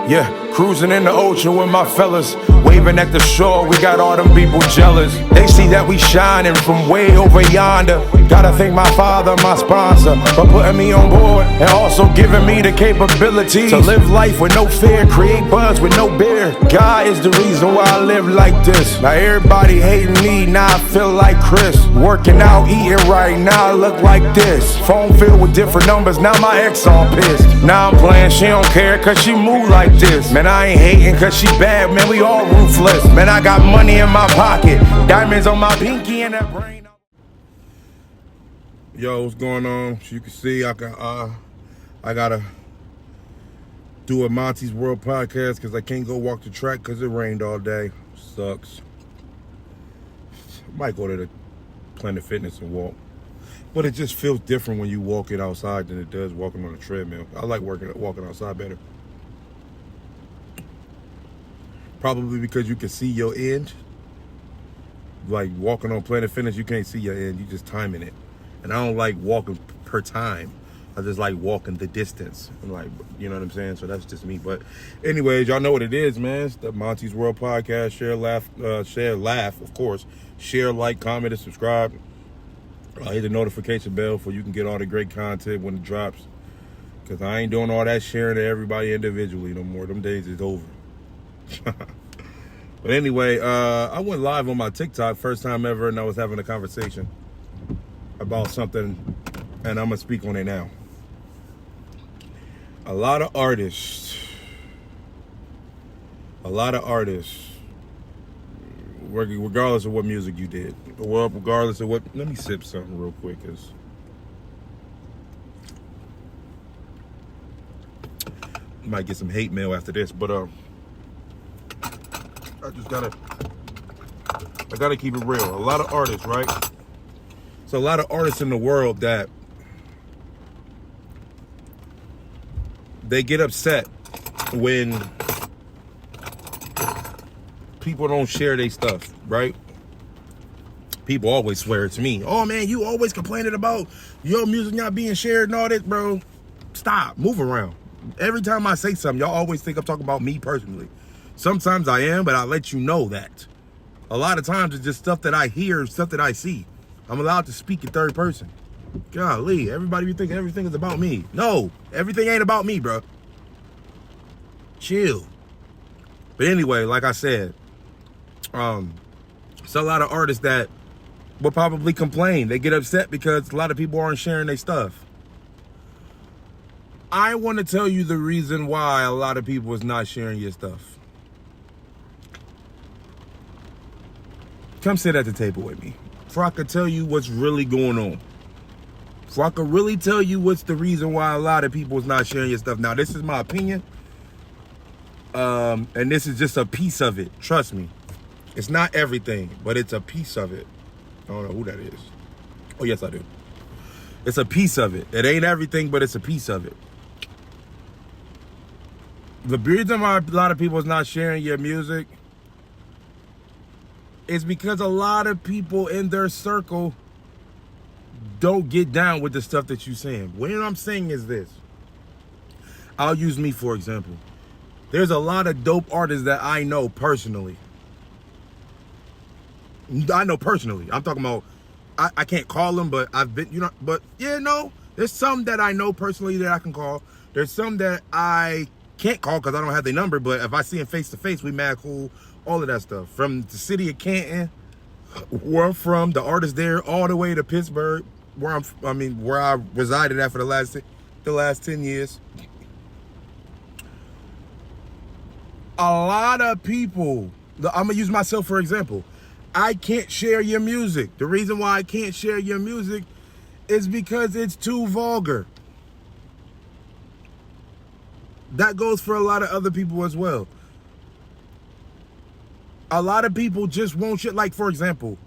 Yeah, cruising in the ocean with my fellas, waving at the shore, we got all them people jealous. They see that we shining from way over yonder. Gotta thank my father, my sponsor, for putting me on board and also giving me the capability to live life with no fear, create buzz with no beer. God is the reason why I live like this. Now everybody hating me, now I feel like Chris. Working out, eating right, now I look like this. Phone filled with different numbers, now my ex on pissed. Now I'm playing, she don't care cause she move like this. Man, I ain't hating cause she bad, man, we all ruthless. Man, I got money in my pocket, diamonds on my pinky and that brain. Yo, what's going on? As you can see, I gotta do a Monte's World podcast because I can't go walk the track because it rained all day. Sucks. Might go to the Planet Fitness and walk, but it just feels different when you walk it outside than it does walking on a treadmill. I like walking outside better. Probably because you can see your end. Like walking on Planet Fitness, you can't see your end. You just timing it. And I don't like walking per time. I just like walking the distance. I'm like, you know what I'm saying? So that's just me. But anyways, y'all know what it is, man. It's the Monte's World Podcast. Share, laugh, of course. Share, like, comment, and subscribe. Hit the notification bell so you can get all the great content when it drops. Because I ain't doing all that sharing to everybody individually no more. Them days is over. But anyway, I went live on my TikTok, first time ever, and I was having a conversation about something, and I'm gonna speak on it now. A lot of artists, regardless of what music you did, well, regardless of what, let me sip something real quick, cause might get some hate mail after this, but I gotta keep it real. A lot of artists, right? So a lot of artists in the world that they get upset when people don't share their stuff, right? People always swear it's me. Oh man, you always complaining about your music not being shared and all this, bro. Stop, move around. Every time I say something, y'all always think I'm talking about me personally. Sometimes I am, but I let you know that. A lot of times it's just stuff that I hear, stuff that I see. I'm allowed to speak in third person. Golly, everybody be thinking everything is about me. No, everything ain't about me, bro. Chill. But anyway, like I said, it's a lot of artists that will probably complain. They get upset because a lot of people aren't sharing their stuff. I want to tell you the reason why a lot of people is not sharing your stuff. Come sit at the table with me. For I could tell you what's really going on. For I could really tell you what's the reason why a lot of people is not sharing your stuff. Now, this is my opinion. And this is just a piece of it. Trust me. It's not everything, but it's a piece of it. I don't know who that is. Oh, yes, I do. It's a piece of it. It ain't everything, but it's a piece of it. The reason why a lot of people is not sharing your music is because a lot of people in their circle don't get down with the stuff that you're saying. What I'm saying is this. I'll use me for example. There's a lot of dope artists that I know personally. I'm talking about, I can't call them, but I've been, but yeah, no. There's some that I know personally that I can call. There's some that I can't call because I don't have their number, but if I see them face to face, we mad cool. All of that stuff. From the city of Canton, where I'm from, the artists there, all the way to Pittsburgh, where I resided at for the last 10 years. A lot of people, I'm gonna use myself for example. I can't share your music. The reason why I can't share your music is because it's too vulgar. That goes for a lot of other people as well. A lot of people just won't shit. Like, for example,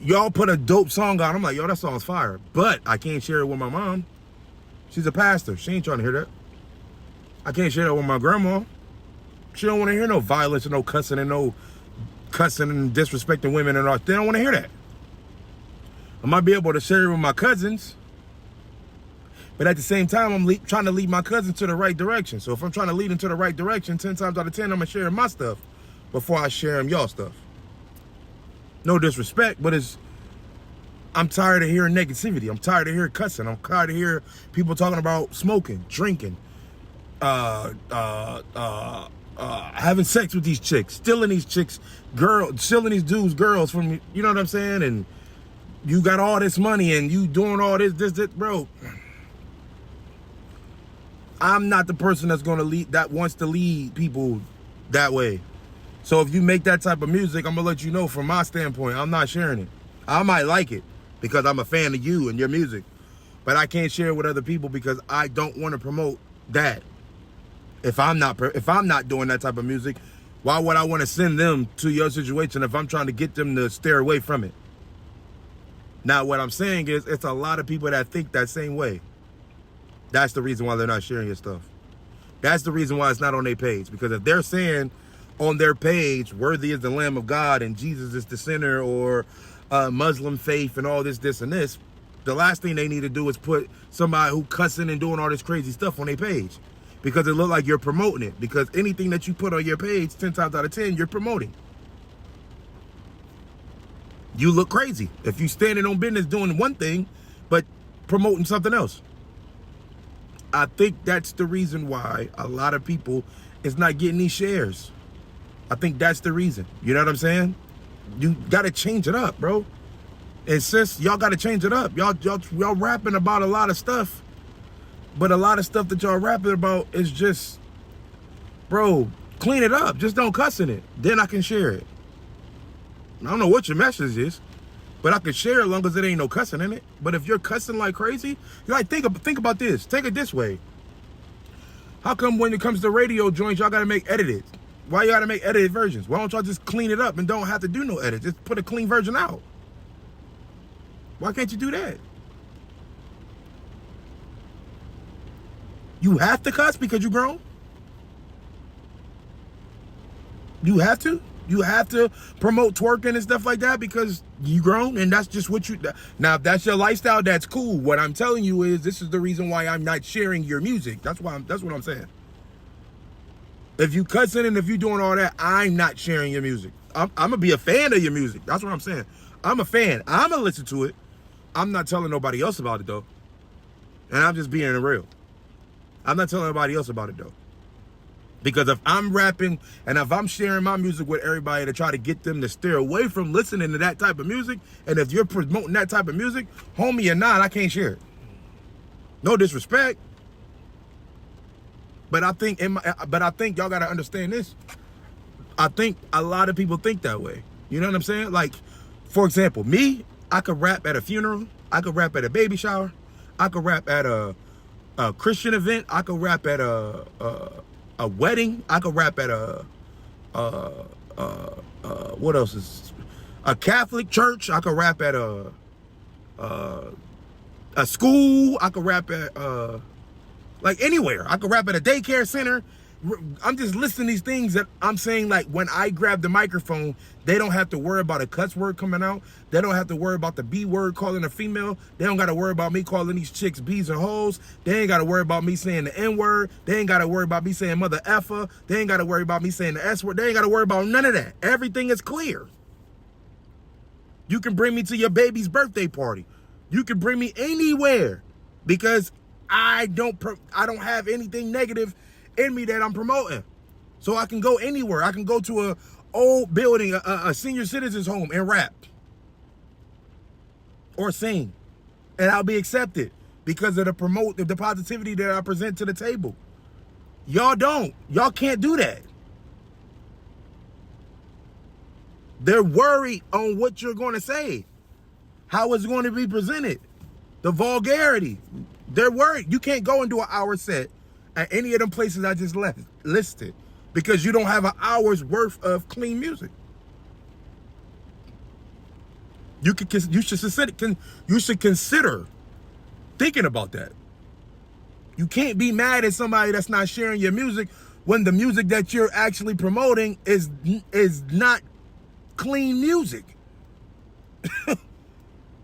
y'all put a dope song out. I'm like, yo, that song's fire. But I can't share it with my mom. She's a pastor. She ain't trying to hear that. I can't share that with my grandma. She don't want to hear no violence and no cussing and disrespecting women and all. They don't want to hear that. I might be able to share it with my cousins. But at the same time, I'm trying to lead my cousin to the right direction. So if I'm trying to lead him to the right direction, 10 times out of 10, I'm going to share my stuff before I share him y'all stuff. No disrespect, but I'm tired of hearing negativity. I'm tired of hearing cussing. I'm tired of hearing people talking about smoking, drinking, having sex with these chicks, stealing these chicks, stealing these dudes, girls from, you know what I'm saying? And you got all this money and you doing all this, bro. I'm not the person that's going to lead, that wants to lead people that way. So if you make that type of music, I'm going to let you know from my standpoint, I'm not sharing it. I might like it because I'm a fan of you and your music, but I can't share it with other people because I don't want to promote that. If I'm not doing that type of music, why would I want to send them to your situation if I'm trying to get them to steer away from it? Now, what I'm saying is it's a lot of people that think that same way. That's the reason why they're not sharing your stuff. That's the reason why it's not on their page. Because if they're saying on their page, worthy is the Lamb of God and Jesus is the sinner, or Muslim faith and all this and this, the last thing they need to do is put somebody who cussing and doing all this crazy stuff on their page. Because it looks like you're promoting it. Because anything that you put on your page, 10 times out of 10, you're promoting. You look crazy if you standing on business doing one thing, but promoting something else. I think that's the reason why a lot of people is not getting these shares. I think that's the reason. You know what I'm saying? You got to change it up, bro. And sis, y'all got to change it up. Y'all rapping about a lot of stuff, but a lot of stuff that y'all rapping about is just, bro, clean it up. Just don't cuss in it. Then I can share it. I don't know what your message is, but I can share it as long as it ain't no cussing in it. But if you're cussing like crazy, you like think about this. Take it this way. How come when it comes to radio joints, y'all got to make edited? Why you got to make edited versions? Why don't y'all just clean it up and don't have to do no edit? Just put a clean version out. Why can't you do that? You have to cuss because you grown? You have to? You have to promote twerking and stuff like that because you grown and that's just what you... Now, if that's your lifestyle, that's cool. What I'm telling you is this is the reason why I'm not sharing your music. That's what I'm saying. If you cussing and if you doing all that, I'm not sharing your music. I'm going to be a fan of your music. That's what I'm saying. I'm a fan. I'm going to listen to it. I'm not telling nobody else about it, though. And I'm just being real. I'm not telling nobody else about it, though. Because if I'm rapping and if I'm sharing my music with everybody to try to get them to steer away from listening to that type of music, and if you're promoting that type of music, homie or not, I can't share it. No disrespect. But I think y'all gotta understand this. I think a lot of people think that way. You know what I'm saying? Like, for example, me, I could rap at a funeral. I could rap at a baby shower. I could rap at a Christian event. I could rap at a wedding. I could rap at what else is a Catholic church. I could rap at a school. I could rap at like anywhere. I could rap at a daycare center. I'm just listing these things that I'm saying, like, when I grab the microphone, they don't have to worry about a cuss word coming out. They don't have to worry about the B word calling a female. They don't got to worry about me calling these chicks B's and hoes. They ain't got to worry about me saying the N word. They ain't got to worry about me saying mother effer. They ain't got to worry about me saying the S word. They ain't got to worry about none of that. Everything is clear. You can bring me to your baby's birthday party. You can bring me anywhere because I don't have anything negative in me that I'm promoting. So I can go anywhere. I can go to a old building, a senior citizens home, and rap or sing, and I'll be accepted because of the positivity that I present to the table. Y'all can't do that. They're worried on what you're going to say, how it's going to be presented, the vulgarity. They're worried. You can't go and do an hour set at any of them places I just listed because you don't have an hour's worth of clean music. You should consider thinking about that. You can't be mad at somebody that's not sharing your music when the music that you're actually promoting is not clean music.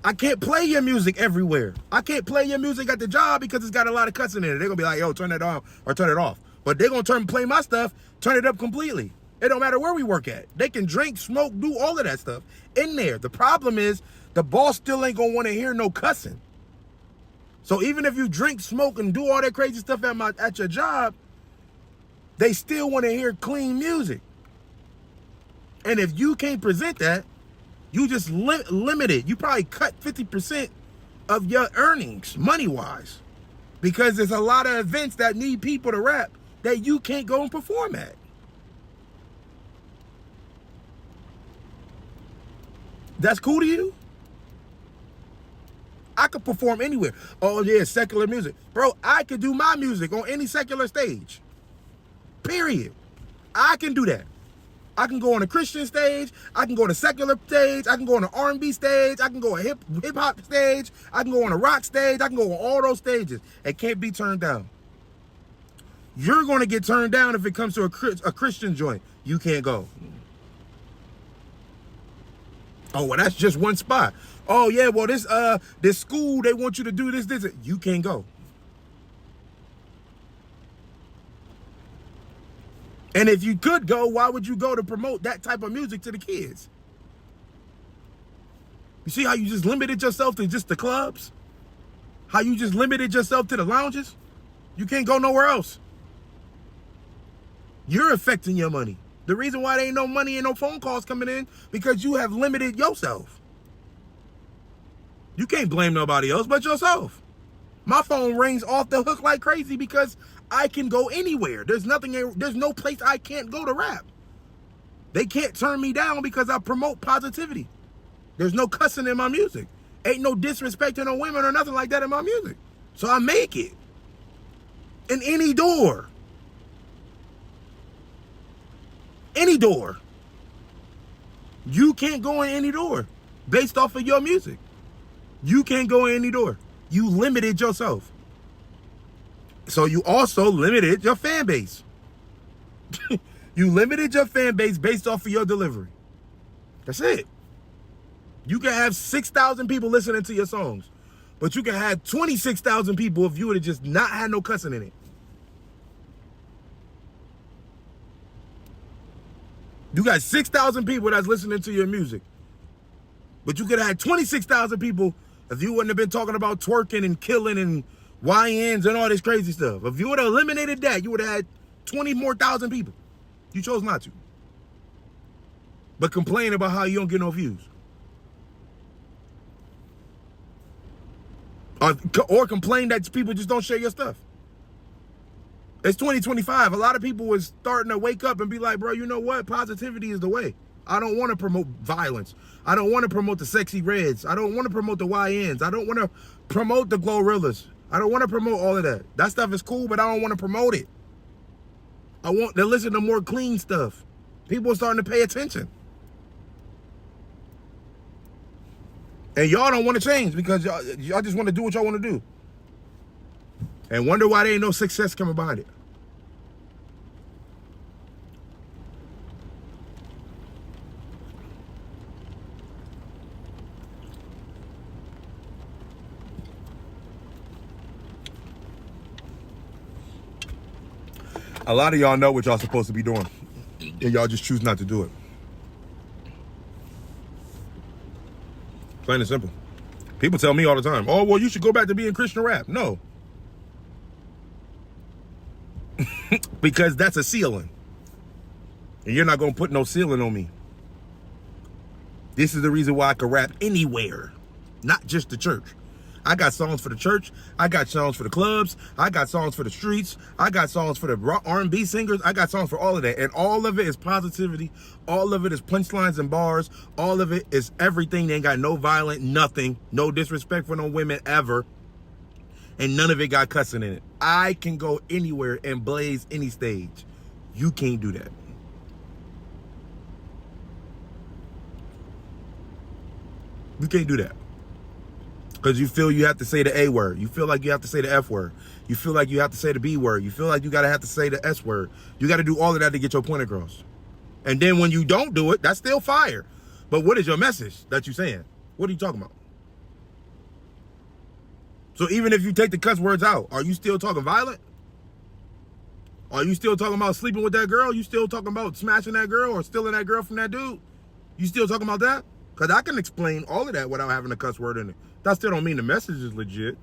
I can't play your music everywhere. I can't play your music at the job because it's got a lot of cussing in it. They're going to be like, yo, turn that on or turn it off. But they're going to play my stuff, turn it up completely. It don't matter where we work at. They can drink, smoke, do all of that stuff in there. The problem is the boss still ain't going to want to hear no cussing. So even if you drink, smoke, and do all that crazy stuff at your job, they still want to hear clean music. And if you can't present that, you just limited. You probably cut 50% of your earnings, money-wise. Because there's a lot of events that need people to rap that you can't go and perform at. That's cool to you? I could perform anywhere. Oh, yeah, secular music. Bro, I could do my music on any secular stage. Period. I can do that. I can go on a Christian stage. I can go on a secular stage. I can go on an R&B stage. I can go on a hip-hop stage. I can go on a rock stage. I can go on all those stages. It can't be turned down. You're going to get turned down if it comes to a Christian joint. You can't go. Oh, well, that's just one spot. Oh, yeah, well, this school, they want you to do this. You can't go. And if you could go, why would you go to promote that type of music to the kids? You see how you just limited yourself to just the clubs? How you just limited yourself to the lounges? You can't go nowhere else. You're affecting your money. The reason why there ain't no money and no phone calls coming in, because you have limited yourself. You can't blame nobody else but yourself. My phone rings off the hook like crazy because I can go anywhere. There's no place I can't go to rap. They can't turn me down because I promote positivity. There's no cussing in my music. Ain't no disrespect to no women or nothing like that in my music. So I make it. In any door. Any door. You can't go in any door based off of your music. You can't go in any door. You limited yourself. So you also limited your fan base. You limited your fan base based off of your delivery. That's it. You can have 6,000 people listening to your songs, but you can have 26,000 people if you would have just not had no cussing in it. You got 6,000 people that's listening to your music, but you could have had 26,000 people if you wouldn't have been talking about twerking and killing and YNs and all this crazy stuff. If you would have eliminated that, you would have had 20 more thousand people. You chose not to. But complain about how you don't get no views. Or complain that people just don't share your stuff. It's 2025. A lot of people was starting to wake up and be like, bro, you know what? Positivity is the way. I don't want to promote violence. I don't want to promote the sexy reds. I don't want to promote the YNs. I don't want to promote the Glorrillas. I don't want to promote all of that. That stuff is cool, but I don't want to promote it. I want to listen to more clean stuff. People are starting to pay attention. And y'all don't want to change because y'all just want to do what y'all want to do. And wonder why there ain't no success coming behind it. A lot of y'all know what y'all supposed to be doing, and y'all just choose not to do it. Plain and simple. People tell me all the time, oh, well, you should go back to being Christian rap. No. Because that's a ceiling. And you're not going to put no ceiling on me. This is the reason why I can rap anywhere, not just the church. I got songs for the church. I got songs for the clubs. I got songs for the streets. I got songs for the R&B singers. I got songs for all of that. And all of it is positivity. All of it is punchlines and bars. All of it is everything. They ain't got no violent, nothing. No disrespect for no women ever. And none of it got cussing in it. I can go anywhere and blaze any stage. You can't do that. You can't do that. Because you feel you have to say the A word. You feel like you have to say the F word. You feel like you have to say the B word. You feel like you got to have to say the S word. You got to do all of that to get your point across. And then when you don't do it, that's still fire. But what is your message that you're saying? What are you talking about? So even if you take the cuss words out, are you still talking violent? Are you still talking about sleeping with that girl? You still talking about smashing that girl or stealing that girl from that dude? You still talking about that? Because I can explain all of that without having a cuss word in it. That still don't mean the message is legit.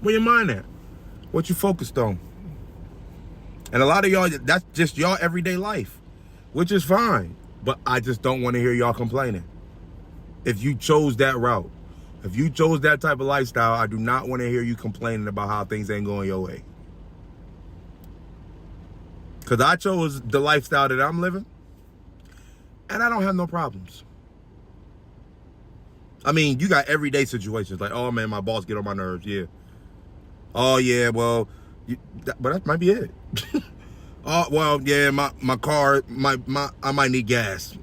Where your mind at? What you focused on? And a lot of y'all, that's just y'all everyday life, which is fine. But I just don't want to hear y'all complaining. If you chose that route, if you chose that type of lifestyle, I do not want to hear you complaining about how things ain't going your way. Because I chose the lifestyle that I'm living, and I don't have no problems. I mean, you got everyday situations like, oh man, my boss get on my nerves, yeah. Oh yeah, well, but that might be it. Oh well, yeah, my car, I might need gas.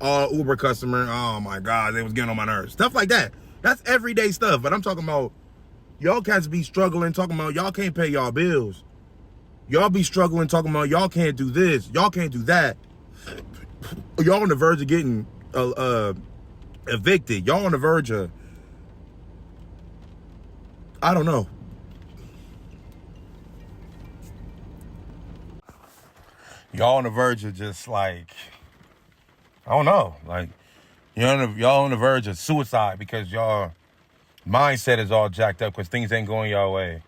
Oh, Uber customer, oh my God, they was getting on my nerves. Stuff like that. That's everyday stuff. But I'm talking about y'all cats be struggling, talking about y'all can't pay y'all bills. Y'all be struggling, talking about y'all can't do this, y'all can't do that. Y'all on the verge of getting evicted. Y'all on the verge of, I don't know. Y'all on the verge of just like, I don't know, like y'all on the verge of suicide because y'all mindset is all jacked up because things ain't going y'all way.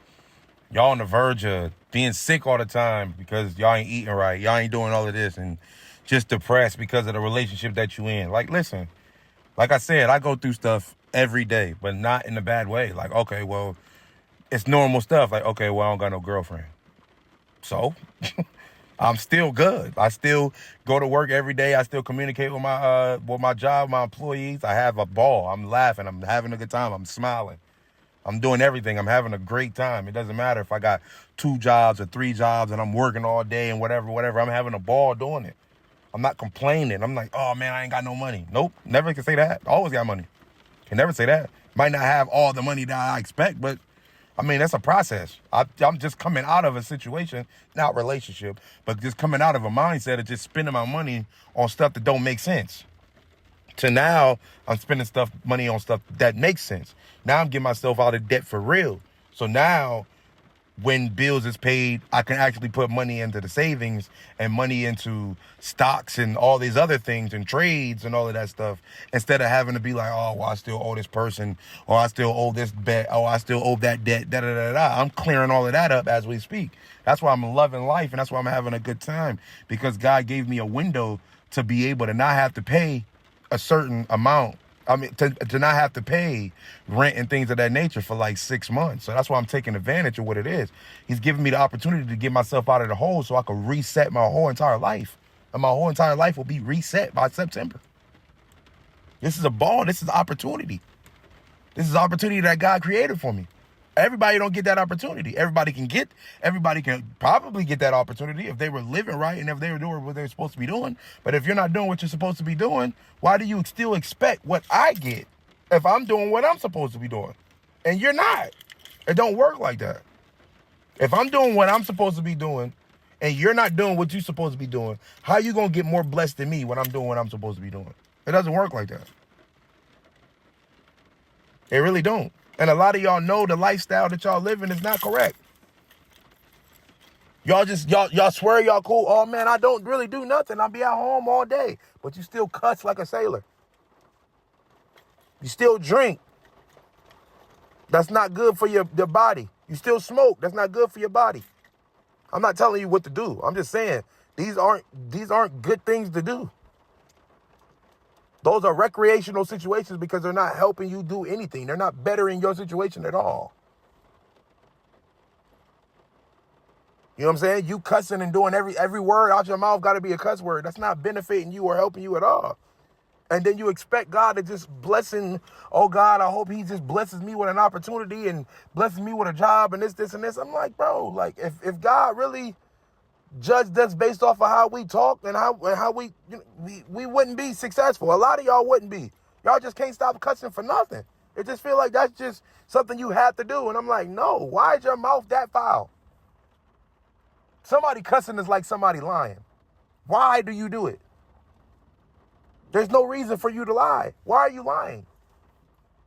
Y'all on the verge of being sick all the time because y'all ain't eating right. Y'all ain't doing all of this and just depressed because of the relationship that you in. Like, listen, like I said, I go through stuff every day, but not in a bad way. Like, okay, well, it's normal stuff. Like, okay, well, I don't got no girlfriend. So I'm still good. I still go to work every day. I still communicate with my job, my employees. I have a ball. I'm laughing. I'm having a good time. I'm smiling. I'm doing everything. I'm having a great time. It doesn't matter if I got 2 jobs or 3 jobs and I'm working all day and whatever. I'm having a ball doing it. I'm not complaining. I'm like, oh man, I ain't got no money. Nope. Never can say that. Always got money. Can never say that. Might not have all the money that I expect, but I mean, that's a process. I'm just coming out of a situation, not relationship, but just coming out of a mindset of just spending my money on stuff that don't make sense. To now, I'm spending money on stuff that makes sense. Now I'm getting myself out of debt for real. So now, when bills is paid, I can actually put money into the savings and money into stocks and all these other things and trades and all of that stuff, instead of having to be like, oh, well, I still owe this person, or I still owe this bet, or I still owe that debt, da-da-da-da. I'm clearing all of that up as we speak. That's why I'm loving life, and that's why I'm having a good time, because God gave me a window to be able to not have to pay a certain amount. I mean, to not have to pay rent and things of that nature for like 6 months. So that's why I'm taking advantage of what it is. He's giving me the opportunity to get myself out of the hole so I can reset my whole entire life. And my whole entire life will be reset by September. This is a ball. This is opportunity. This is opportunity that God created for me. Everybody don't get that opportunity. Everybody can probably get that opportunity if they were living right and if they were doing what they're supposed to be doing. But if you're not doing what you're supposed to be doing, why do you still expect what I get if I'm doing what I'm supposed to be doing? And you're not. It don't work like that. If I'm doing what I'm supposed to be doing and you're not doing what you're supposed to be doing, how you going to get more blessed than me when I'm doing what I'm supposed to be doing? It doesn't work like that. It really don't. And a lot of y'all know the lifestyle that y'all living is not correct. Y'all swear y'all cool. Oh man, I don't really do nothing. I'll be at home all day. But you still cuss like a sailor. You still drink. That's not good for your body. You still smoke. That's not good for your body. I'm not telling you what to do. I'm just saying these aren't good things to do. Those are recreational situations because they're not helping you do anything. They're not bettering your situation at all. You know what I'm saying? You cussing and doing every word out your mouth got to be a cuss word. That's not benefiting you or helping you at all. And then you expect God to just blessing. Oh God, I hope he just blesses me with an opportunity and blesses me with a job and this and this. I'm like, bro, like if God really judged us based off of how we talk and how we wouldn't be successful. A lot of y'all wouldn't be. Y'all just can't stop cussing for nothing. It just feel like that's just something you have to do. And I'm like, no, why is your mouth that foul? Somebody cussing is like somebody lying. Why do you do it? There's no reason for you to lie. Why are you lying?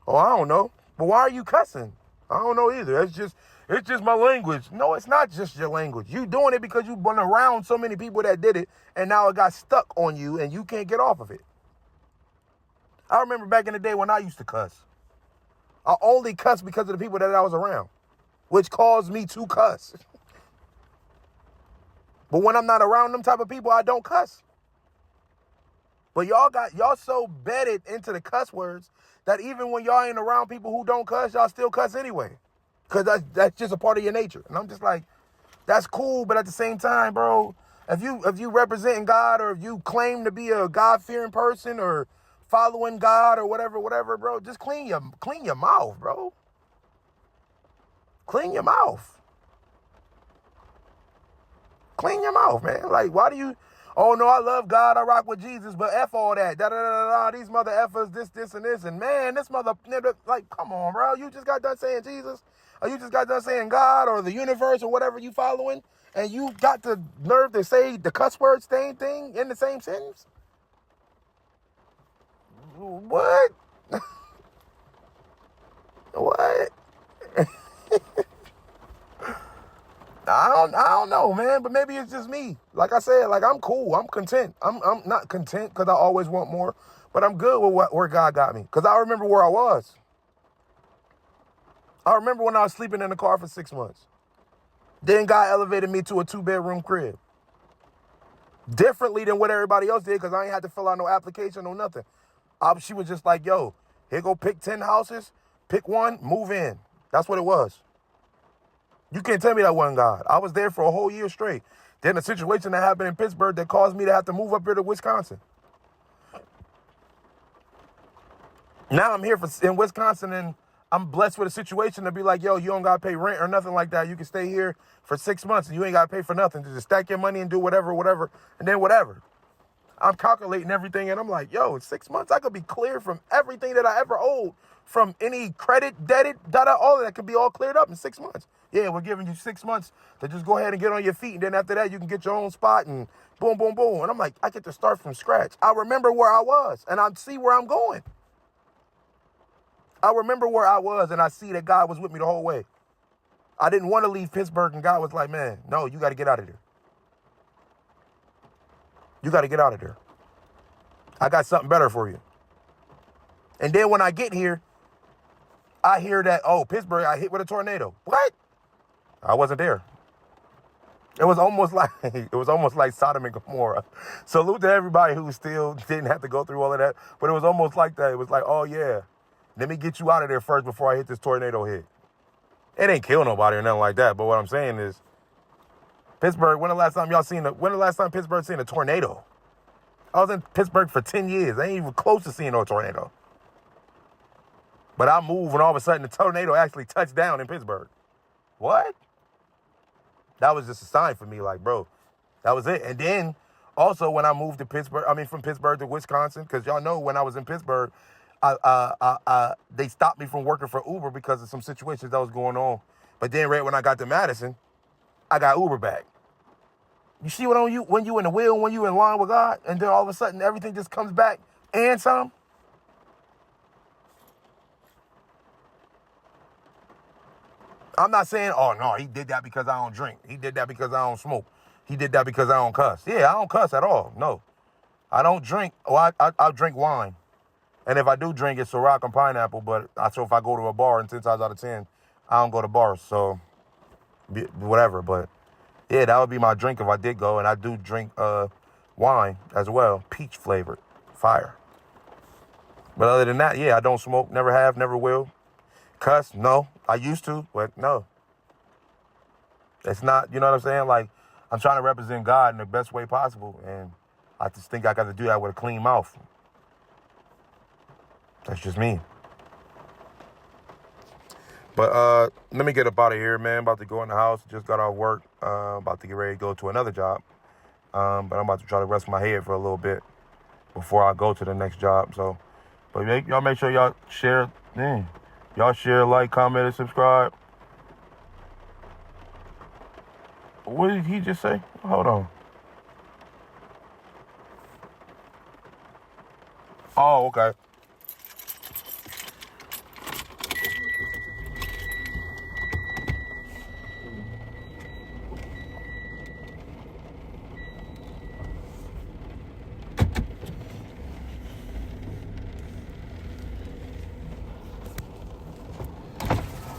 Oh, I don't know. But why are you cussing? I don't know either. It's just my language. No, it's not just your language. You doing it because you've been around so many people that did it, and now it got stuck on you, and you can't get off of it. I remember back in the day when I used to cuss. I only cuss because of the people that I was around, which caused me to cuss. But when I'm not around them type of people, I don't cuss. But y'all so bedded into the cuss words that even when y'all ain't around people who don't cuss, y'all still cuss anyway. Because that's just a part of your nature. And I'm just like, that's cool, but at the same time, bro, if you representing God, or if you claim to be a God-fearing person or following God or whatever, bro, just clean your mouth, bro. Clean your mouth. Clean your mouth, man. Like, why do you... Oh, no, I love God, I rock with Jesus, but F all that. Da-da-da-da-da, these mother effers, this, and this. And, man, this mother... Like, come on, bro. You just got done saying Jesus, or you just got done saying God, or the universe, or whatever you following, and you got the nerve to say the cuss word same thing in the same sentence? What? What? I don't know, man, but maybe it's just me. Like I said, like, I'm cool. I'm content. I'm not content because I always want more, but I'm good with where God got me. Because I remember where I was. I remember when I was sleeping in the car for 6 months. Then God elevated me to a 2-bedroom crib. Differently than what everybody else did, because I ain't had to fill out no application or nothing. She was just like, yo, here go pick 10 houses, pick one, move in. That's what it was. You can't tell me that wasn't God. I was there for a whole year straight. Then a situation that happened in Pittsburgh that caused me to have to move up here to Wisconsin. Now I'm here in Wisconsin, and I'm blessed with a situation to be like, yo, you don't got to pay rent or nothing like that. You can stay here for 6 months and you ain't got to pay for nothing. Just stack your money and do whatever, and then whatever. I'm calculating everything, and I'm like, yo, in 6 months, I could be clear from everything that I ever owed, from any credit, debit, all of that could be all cleared up in 6 months. Yeah, we're giving you 6 months to just go ahead and get on your feet, and then after that, you can get your own spot, and boom, boom, boom. And I'm like, I get to start from scratch. I remember where I was, and I see where I'm going. I remember where I was, and I see that God was with me the whole way. I didn't want to leave Pittsburgh, and God was like, man, no, you got to get out of there. You got to get out of there. I got something better for you. And then when I get here, I hear that, oh, Pittsburgh got hit with a tornado. What? I wasn't there. It was almost like Sodom and Gomorrah. Salute to everybody who still didn't have to go through all of that. But it was almost like that. It was like, oh, yeah, let me get you out of there first before I hit this tornado hit. It ain't kill nobody or nothing like that. But what I'm saying is, Pittsburgh, when the last time Pittsburgh seen a tornado? I was in Pittsburgh for 10 years. I ain't even close to seeing no tornado. But I moved when all of a sudden the tornado actually touched down in Pittsburgh. What? That was just a sign for me, like, bro, that was it. And then also when I moved to Pittsburgh, from Pittsburgh to Wisconsin, because y'all know when I was in Pittsburgh, they stopped me from working for Uber because of some situations that was going on. But then right when I got to Madison, I got Uber back. You see what on you when you in the wheel, when you in line with God, and then all of a sudden everything just comes back and some? I'm not saying, oh, no, he did that because I don't drink. He did that because I don't smoke. He did that because I don't cuss. Yeah, I don't cuss at all. No. I don't drink. Oh, I drink wine. And if I do drink, it's Ciroc and pineapple. But so if I go to a bar, and 10 times out of 10, I don't go to bars. So, whatever. But, yeah, that would be my drink if I did go. And I do drink wine as well. Peach flavored. Fire. But other than that, yeah, I don't smoke. Never have, never will. Cuss? No. I used to, but no. It's not, you know what I'm saying? Like, I'm trying to represent God in the best way possible. And I just think I got to do that with a clean mouth. That's just me. But let me get up out of here, man. About to go in the house. Just got off work. About to get ready to go to another job. But I'm about to try to rest my head for a little bit before I go to the next job. So, but y'all make sure y'all share. Y'all share, like, comment, and subscribe. What did he just say? Hold on. Oh, okay.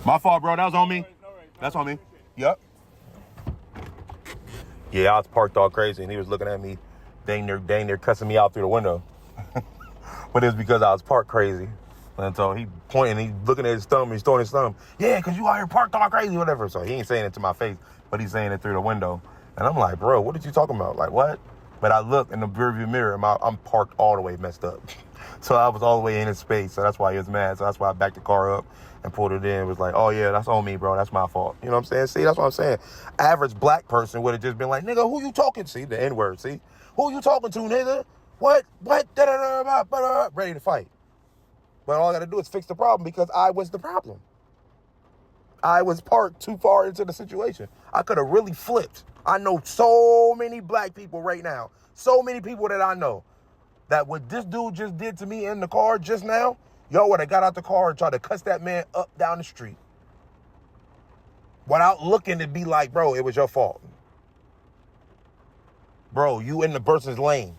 My fault, bro. That was on me. That's on me. Yep. Yeah, I was parked all crazy, and he was looking at me, dang near cussing me out through the window. But it was because I was parked crazy. And so he pointing, he's looking at his thumb, he's throwing his thumb. Yeah, because you out here parked all crazy, whatever. So he ain't saying it to my face, but he's saying it through the window. And I'm like, bro, what are you talking about? Like, what? But I look in the rearview mirror, and I'm parked all the way messed up. So I was all the way in his space. So that's why he was mad. So that's why I backed the car up and pulled it in. It was like, oh, yeah, that's on me, bro. That's my fault. You know what I'm saying? See, that's what I'm saying. Average black person would have just been like, nigga, who you talking to? See, the N-word, see? Who you talking to, nigga? What? Da-da-da-da-da-da-da. Ready to fight. But all I got to do is fix the problem because I was the problem. I was parked too far into the situation. I could have really flipped. I know so many black people right now, so many people that I know, that what this dude just did to me in the car just now, y'all would have got out the car and tried to cuss that man up down the street without looking to be like, bro, it was your fault. Bro, you in the person's lane.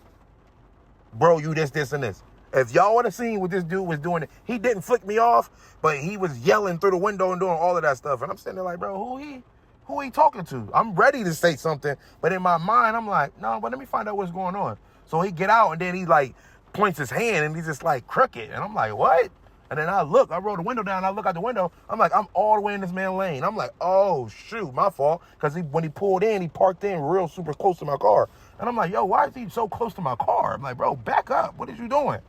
Bro, you this, and this. If y'all would have seen what this dude was doing, he didn't flick me off, but he was yelling through the window and doing all of that stuff. And I'm sitting there like, bro, who he talking to? I'm ready to say something, but in my mind, I'm like, no, but let me find out what's going on. So he get out, and then he like points his hand, and he's just like crooked. And I'm like, what? And then I roll the window down, I look out the window. I'm like, I'm all the way in this man's lane. I'm like, oh, shoot, my fault. Because when he pulled in, he parked in real super close to my car. And I'm like, yo, why is he so close to my car? I'm like, bro, back up. What is you doing?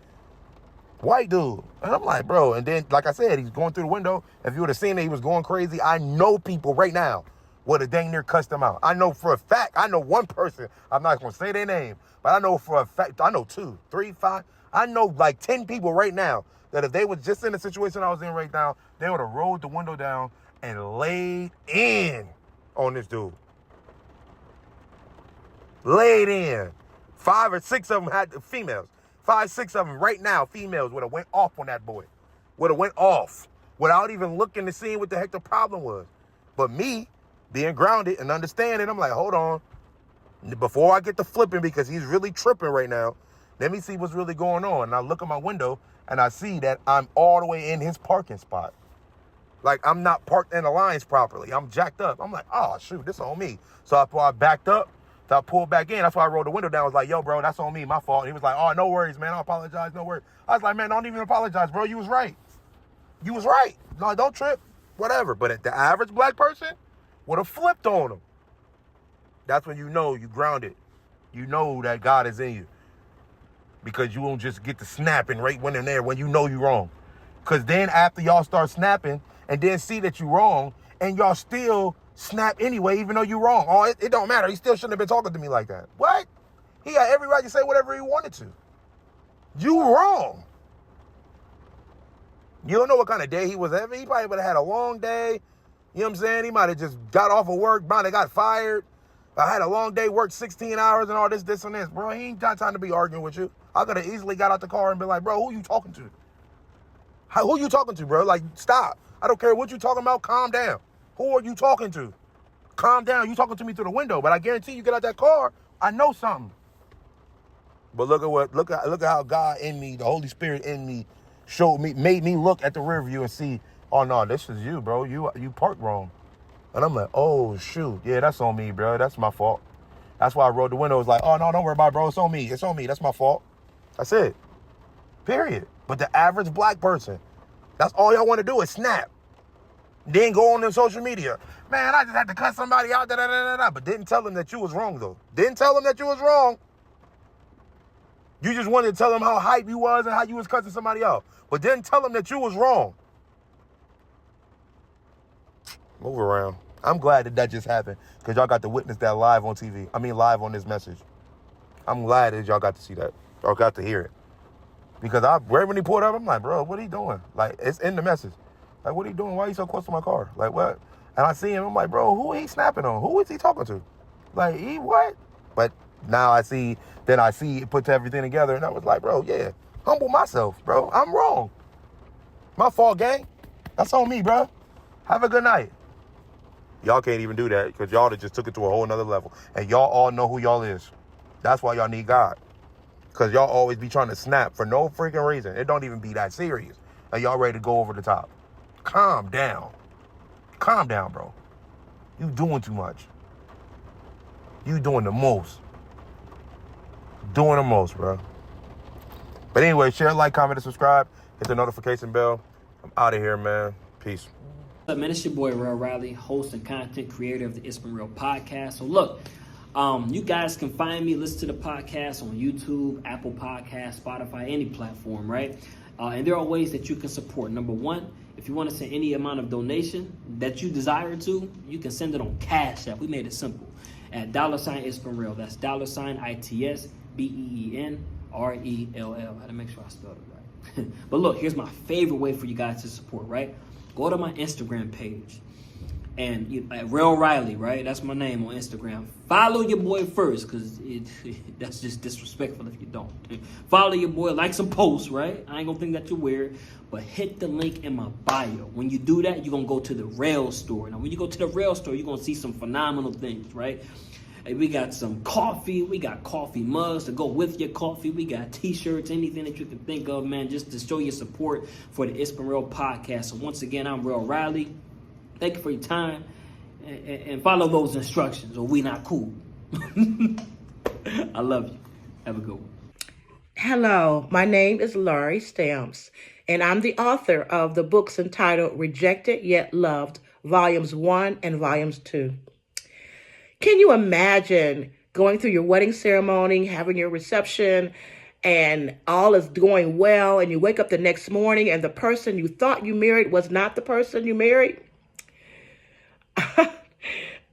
White dude. And I'm like, bro. And then, like I said, he's going through the window. If you would have seen that he was going crazy, I know people right now would have dang near cussed him out. I know for a fact, I know one person, I'm not going to say their name, but I know for a fact, I know 2, 3, 5, I know like 10 people right now that if they was just in the situation I was in right now, they would have rolled the window down and laid in on this dude. Laid in. 5 or 6 of them had females. 5, 6 of them right now, females, would have went off on that boy. Would have went off without even looking to see what the heck the problem was. But me, being grounded and understanding, I'm like, hold on. Before I get to flipping, because he's really tripping right now, let me see what's really going on. And I look at my window, and I see that I'm all the way in his parking spot. Like, I'm not parked in the lines properly. I'm jacked up. I'm like, oh, shoot, this on me. So I backed up. So I pulled back in. That's why I rolled the window down. I was like, yo, bro, that's on me. My fault. He was like, oh, no worries, man. I apologize. No worries. I was like, man, don't even apologize, bro. You was right. You was right. No, don't trip. Whatever. But the average black person would have flipped on him. That's when you know you grounded. You know that God is in you. Because you won't just get to snapping right when and there when you know you're wrong. Because then after y'all start snapping and then see that you're wrong and y'all still snap anyway, even though you're wrong. Oh, it don't matter. He still shouldn't have been talking to me like that. What? He got every right to say whatever he wanted to. You wrong. You don't know what kind of day he was having. He probably would have had a long day. You know what I'm saying? He might have just got off of work, might have got fired. I had a long day, worked 16 hours and all this, and this. Bro, he ain't got time to be arguing with you. I could have easily got out the car and been like, bro, who you talking to? Who you talking to, bro? Like, stop. I don't care what you talking about. Calm down. Who are you talking to? Calm down. You talking to me through the window, but I guarantee you get out that car, I know something. But look at how God in me, the Holy Spirit in me, made me look at the rear view and see, oh no, this is you, bro. You parked wrong. And I'm like, oh shoot, yeah, that's on me, bro. That's my fault. That's why I rolled the window. It was like, oh no, don't worry about it, bro. It's on me. It's on me. That's my fault. That's it. Period. But the average black person, that's all y'all want to do is snap. Then go on their social media. Man, I just had to cut somebody out, but didn't tell them that you was wrong, though. Didn't tell them that you was wrong. You just wanted to tell them how hype you was and how you was cussing somebody out. But didn't tell them that you was wrong. Move around. I'm glad that just happened because y'all got to witness that live on TV. I mean, live on this message. I'm glad that y'all got to see that. Y'all got to hear it. Because right when he pulled up, I'm like, bro, what are he doing? Like, it's in the message. Like, what are you doing? Why are you so close to my car? Like, what? And I see him. I'm like, bro, who he snapping on? Who is he talking to? Like, he what? But now I see, it puts everything together. And I was like, bro, yeah. humble myself, bro. I'm wrong. My fault, gang. That's on me, bro. Have a good night. Y'all can't even do that because y'all just took it to a whole nother level. And y'all all know who y'all is. That's why y'all need God. Because y'all always be trying to snap for no freaking reason. It don't even be that serious. And y'all ready to go over the top. Calm down. Calm down, bro. You doing too much. You doing the most. Doing the most, bro. But anyway, share, like, comment, and subscribe. Hit the notification bell. I'm out of here, man. Peace. What's up, man? It's your boy, Real Riley, host and content creator of the It's Been Real podcast. So look, you guys can find me, listen to the podcast on YouTube, Apple Podcasts, Spotify, any platform, right? And there are ways that you can support. Number one, if you want to send any amount of donation that you desire to, you can send it on Cash App. We made it simple. At $ It's Been Real. That's $ITSBEENRELL. I had to make sure I spelled it right. But look, here's my favorite way for you guys to support, right? Go to my Instagram page. And Real Riley, right? That's my name on Instagram. Follow your boy first, because that's just disrespectful if you don't. Follow your boy, like some posts, right? I ain't gonna think that you're weird, but hit the link in my bio. When you do that, you're gonna go to the Rail store. Now, when you go to the Rail store, you're gonna see some phenomenal things, right? We got some coffee. We got coffee mugs to go with your coffee. We got t-shirts, anything that you can think of, man, just to show your support for the It's Been Real podcast. So once again, I'm Real Riley. Thank you for your time, and follow those instructions, or we not cool. I love you. Have a good one. Hello, my name is Laurie Stamps, and I'm the author of the books entitled Rejected Yet Loved, Volumes 1 and Volumes 2. Can you imagine going through your wedding ceremony, having your reception, and all is going well, and you wake up the next morning and the person you thought you married was not the person you married?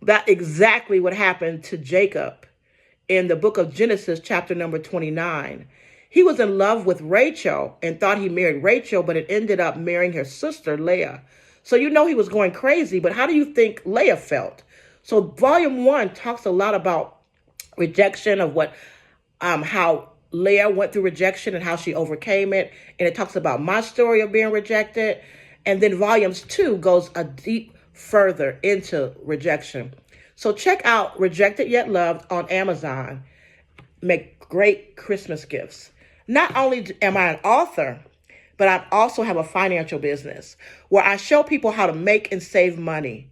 That's exactly what happened to Jacob in the book of Genesis, chapter number 29. He was in love with Rachel and thought he married Rachel, but it ended up marrying her sister, Leah. So you know he was going crazy, but how do you think Leah felt? So volume 1 talks a lot about rejection, of how Leah went through rejection and how she overcame it. And it talks about my story of being rejected. And then volumes 2 goes a deep further into rejection. So check out Rejected Yet Loved on Amazon. Make great Christmas gifts. Not only am I an author, but I also have a financial business where I show people how to make and save money.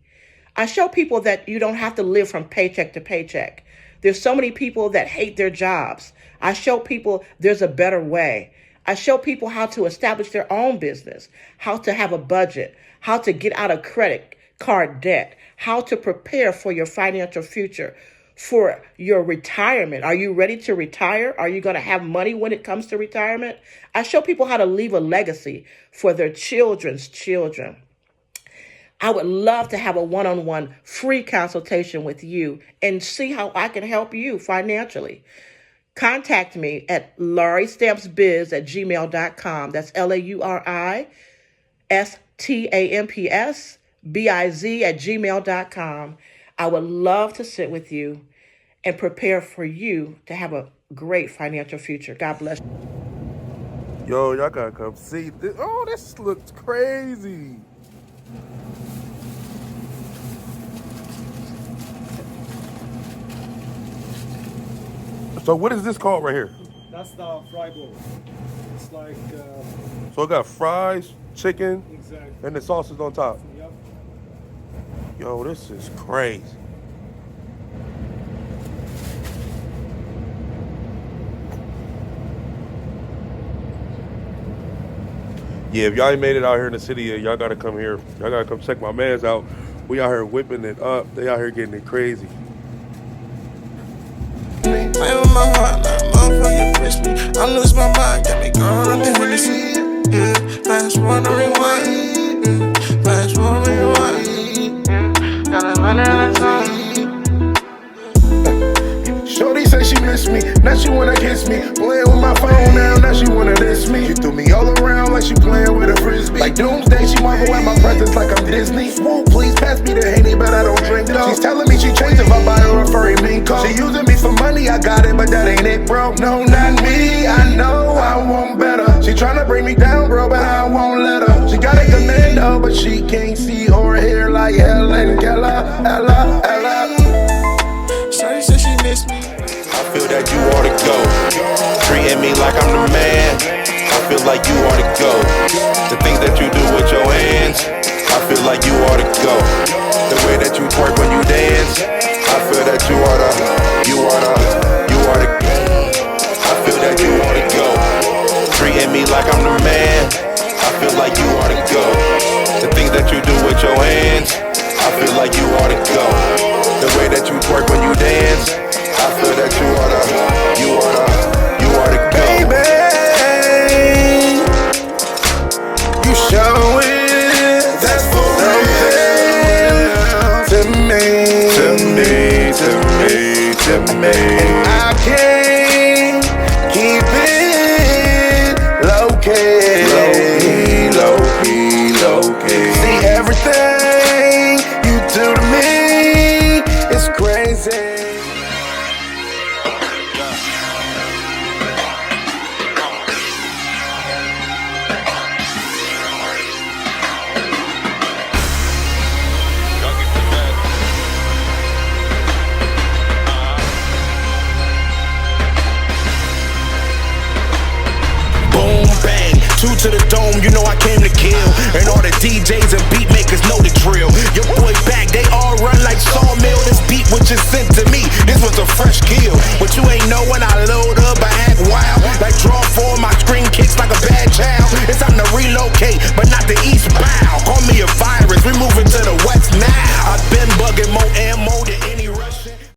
I show people that you don't have to live from paycheck to paycheck. There's so many people that hate their jobs. I show people there's a better way. I show people how to establish their own business, how to have a budget, how to get out of credit card debt, how to prepare for your financial future, for your retirement. Are you ready to retire? Are you going to have money when it comes to retirement? I show people how to leave a legacy for their children's children. I would love to have a one-on-one free consultation with you and see how I can help you financially. Contact me at lauriestampsbiz@gmail.com. That's Lauristampsbiz@gmail.com. I would love to sit with you and prepare for you to have a great financial future. God bless you. Yo, y'all gotta come see this. Oh, this looks crazy. So what is this called right here? That's the fry bowl. It's like... So it got fries, chicken, exactly. And the sauce is on top. Yep. Yo, this is crazy. Yeah, if y'all ain't made it out here in the city yet, y'all gotta come here. Y'all gotta come check my mans out. We out here whipping it up. They out here getting it crazy. Play with my heart like motherfucker crispy. I lose my mind, got me going up the Hennessy. Yeah, fast forward to rewind. Fast forward to rewind. Gotta run out of time. Shorty say she miss me, now she wanna kiss me. Playing with my phone now she wanna diss me. She threw me all around like she playing with a frisbee. Like Doomsday, she marvel at my presence like I'm Disney. Swoop, please pass me the Henny, but I don't drink though. She's telling me she changed if I buy her a furry mink coat. She using me for money, I got it, but that ain't it, bro. No, not me, I know I want better. bring me down, bro, but I won't let her. She got a commando, but she can't see or hear like Helen Keller. Ella. Shawty said she missed me. I feel that you ought to go. Treating me like I'm the man. I feel like you ought to go. The things that you do with your hands, I feel like you ought to go. The way that you twerk when you dance, I feel that you ought to. I feel that you ought to go. Treating me like I'm the man, I feel like you ought to go. The things that you do with your hands, I feel like you ought to go. The way that you twerk when you dance, I feel that you ought to go. Baby, you show it, that's for real. To me. And I can't keep it low key. See, everything you do to me is crazy. Two to the dome, you know I came to kill. And all the DJs and beat makers know the drill. Your boy back, they all run like sawmill. This beat was just sent to me, this was a fresh kill. But you ain't know when I